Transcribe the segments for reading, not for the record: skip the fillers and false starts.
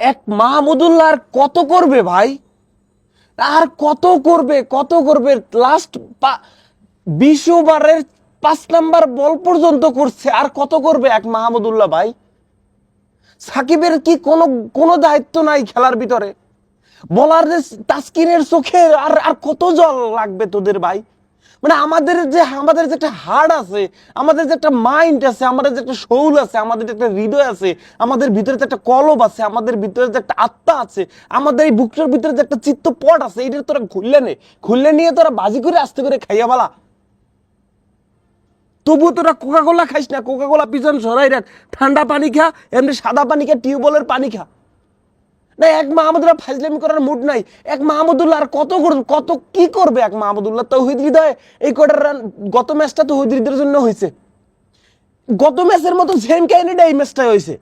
এক মাহমুদুল্লাহ আর কত করবে ভাই? আর কত করবে লাস্ট 20 ওভারের 5 নাম্বার বল পর্যন্ত করছে, আর কত করবে এক মাহমুদুল্লাহ ভাই? সাকিবের কি কোনো কোনো দায়িত্ব নাই খেলার ভিতরে? বলার যে তাসকিনের চোখে আর আর কত জল লাগবে তোদের ভাই? মানে আমাদের যে একটা হার্ট আছে, আমাদের যে একটা মাইন্ড আছে, আমাদের যে একটা সোল আছে, আমাদের যে একটা হৃদয় আছে, আমাদের ভিতরে যে একটা কলব আছে, আমাদের ভিতরে যে একটা আত্মা আছে, আমাদের এই বুকটার ভিতরে যে একটা চিত্তপট আছে, এটা তোরা খুললে নিয়ে তোরা বাজি করে আস্তে করে খাইয়া বলা। তবু তোরা কোকা কোলা খাইস না, কোকা কোলা পিছন সরাই রাখ, ঠান্ডা পানি খা, এমনি সাদা পানি খা, টিউবওয়েলের পানি খা। না, এক মাহমুদুল্লাহ ফাইজলামি করার মুড নাই। এক মাহমুদুল্লাহ আর কত কি করবে এক মাহমুদুল্লাহ? তৌহিদ হৃদয় এই কয়টার রান, গত ম্যাচটা তৌহিদ হৃদয়ের জন্য হয়েছে, গত ম্যাচের মতো সেম কাহিনীটা এই ম্যাচটাই হয়েছে।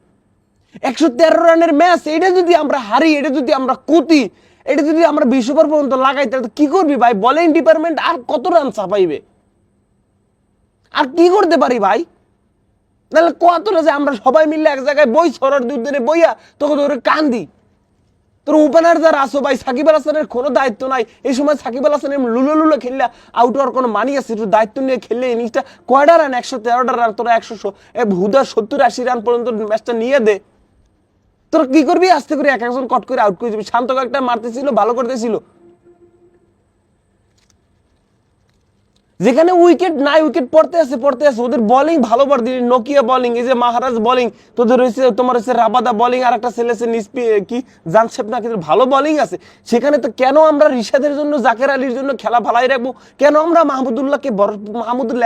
113 রানের ম্যাচ, এটা যদি আমরা হারি, এটা যদি আমরা কুতি, এটা যদি আমরা 20 ওভার পর্যন্ত লাগাই, তাহলে কি করবি ভাই? বোলিং ডিপার্টমেন্ট আর কত রান ছাপাইবে? আর কি করতে পারি ভাই? নাহলে কত যে আমরা সবাই মিলে এক জায়গায় বই সরার দুদিনে বইয়া তোকে ধরে কান্দি। তোর ওপেনার যারা আসো ভাই, সাকিব আল হাসানের কোনো দায়িত্ব নাই এই সময়। সাকিব আল হাসানের লুলো খেললে আউট হওয়ার কোনো মানি আছে? একটু দায়িত্ব নিয়ে খেললে ইনিংসটা কয়টা রান, 113টা রান, তোরা 100 হুদা 70-80 রান পর্যন্ত ম্যাচটা নিয়ে দে। তোরা কি করবি? আস্তে করে এক একজন কট করে আউট করে যাবি। শান্ত একটা মারতেছিল, ভালো করতেছিল, যেখানে উইকেট নাই, উইকেট পড়তে আছে ওদের বোলিং ভালো পড়ে দিলি, নোকিয়া বোলিং, এই যে মহারাজ বোলিং, তোদের রয়েছে, তোমার হচ্ছে রাবাদা বোলিং, আর একটা ছেলে নিসপি কি জানশেপ না, কিন্তু ভালো বোলিং আছে সেখানে। তো কেন আমরা রিশাদের জন্য, জাকের আলীর জন্য খেলা ভালাই রাখবো? কেন আমরা মাহমুদুল্লাহকে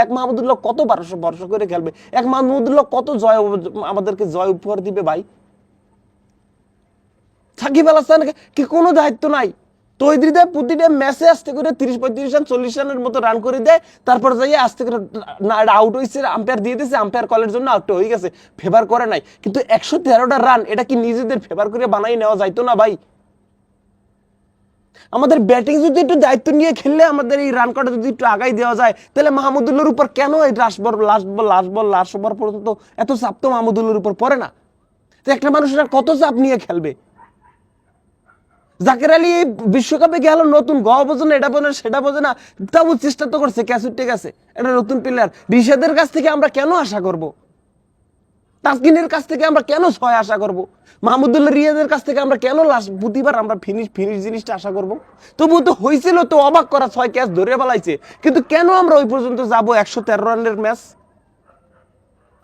এক মাহমুদুল্লাহ কত ভরসা করে খেলবে? এক মাহমুদুল্লাহ কত জয় আমাদেরকে জয় উপহার দিবে ভাই? সাকিব আল হাসানকে কি কোনো দায়িত্ব নাই? তৌহিদ হৃদয় প্রতিটা ম্যাচে আস্তে করে 30-35 রান 40 রানের মতো রান করে দেয়, তারপর যাই আস্তে করে আউট হয়েছে, আম্পায়ার দিয়ে দিয়েছে, আম্পায়ার কলের জন্য আউট হয়ে গেছে, ফেভার করে নাই। কিন্তু 113টা রান এটা কি নিজেদের ফেভার করে বানাই নেওয়া যাইতো না ভাই? আমাদের ব্যাটিং যদি একটু দায়িত্ব নিয়ে খেললে, আমাদের এই রান কটা যদি একটু আগাই দেওয়া যায়, তাহলে মাহমুদুল্লাহর উপর কেন এই লাস্ট ওভার পর্যন্ত এত চাপ তো মাহমুদুল্লাহর উপর পড়ে না? তো একটা মানুষের কত চাপ নিয়ে খেলবে? জাকের আলী বিশ্বকাপে গেল নতুন, বোঝে না, এটা বোঝে না, সেটা বোঝে না, তাও চেষ্টা তো করছে, ঠিক আছে, এটা নতুন প্লেয়ার। রিশাদের কাছ থেকে আমরা কেন আশা করব? তাসকিনের কাছ থেকে আমরা কেন 6 আশা করব? মাহমুদুল্লাহ রিয়াদের কাছ থেকে আমরা কেন প্রতিবার আমরা ফিনিশ জিনিসটা আশা করব? তবু তো হয়েছিল, তো অবাক করা, 6 ক্যাচ ধরে ফেলাইছে, কিন্তু কেন আমরা ওই পর্যন্ত যাব? 113 রানের ম্যাচ,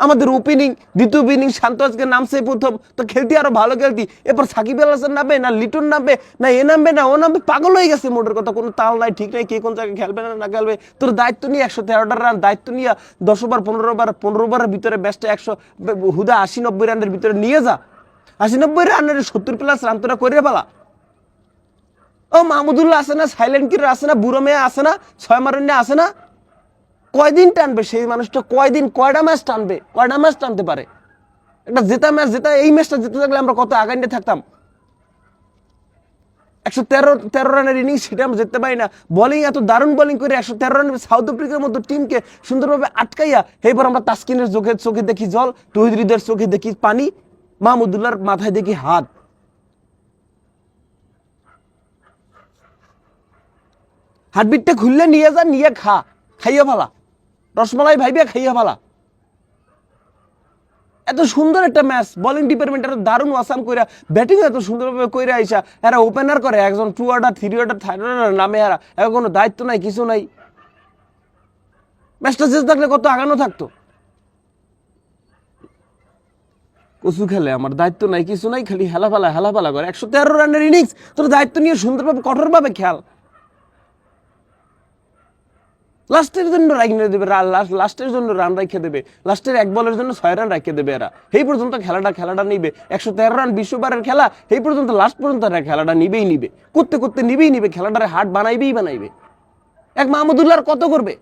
আমাদের ওপেনিং, দ্বিতীয় ইনিংস শান্ত আজকে নামছে প্রথম, তো খেলতি আরো ভালো খেলতি। এরপর সাকিব আল হাসান নামবে না, লিটন নামবে না, এ নামবে না, ও নামবে, পাগল হয়ে গেছে মোটের কথা, কোনো তাল নাই, ঠিক নাই, কে কোন জায়গায় খেলবে না খেলবে। তোর দায়িত্ব নিয়ে 113টা রান দায়িত্ব নিয়ে 10 ওভার 15 ওভারের ভিতরে ম্যাচটা 100 হুদা 80-90 রানের ভিতরে নিয়ে যা। 80-90 রানের 70+ রান তোরা করে ফেলা। ও মাহমুদুল্লাহ আছে না, সাইলেন্ট কিলার আছে না, বুড়ো মেয়ে আছে না, 6 মারুন্যা আছে না, কয়দিন টানবে সেই মানুষটা? কয়টা ম্যাচ টানবে? কয়টা ম্যাচ টানতে পারে? একটা জেতা এই ম্যাচটা জিতে থাকলে আমরা কত আগাইতে থাকতাম। 113 রানের ইনিংস, সেটা আমরা জিততে পারি না। বোলিং এত দারুণ বোলিং করে 113 রানের সাউথ আফ্রিকার মতো টিমকে সুন্দরভাবে আটকাইয়া, এরপর আমরা তাসকিনের চোখে দেখি জল, তৌহিদ হৃদয়ের চোখে দেখি পানি, মাহমুদুল্লাহর মাথায় দেখি হাত। হার্টবিটটা খুললে নিয়ে যা, নিয়ে খাইয়া ফেলা, রসমালাই ভাইবে খাইয়া ফেলা। এত সুন্দর একটা ম্যাচ, বোলিং ডিপার্টমেন্ট এত দারুণ ওয়াসাম কইরা, ব্যাটিং এত সুন্দরভাবে কইরা আইসা, এরা ওপেনার করে একজন 2 অর্ডার 3 অর্ডার 3 অর্ডার নামে, এরা এখন কোনো দায়িত্ব নাই, কিছু নাই। ম্যাচটা জিতে থাকলে কত আগানো থাকতো। কচু খেলে আমার দায়িত্ব নাই, কিছু নাই, খালি হেলাফেলা করে। 113 রানের ইনিংস, তোর দায়িত্ব নিয়ে সুন্দরভাবে কঠোরভাবে খেল। লাস্টের জন্য দেবে, লাস্টের জন্য রান রেখে দেবে, লাস্টের 1 বলের জন্য 6 রান রেখে দেবে এরা। এই পর্যন্ত খেলাটা নিবে 113 রান 20 ওভারের খেলা, এই পর্যন্ত লাস্ট পর্যন্ত খেলাটা নিবে, করতে নিবে খেলাটারে হাট বানাইবে। এক মাহমুদুল্লাহ কত করবে?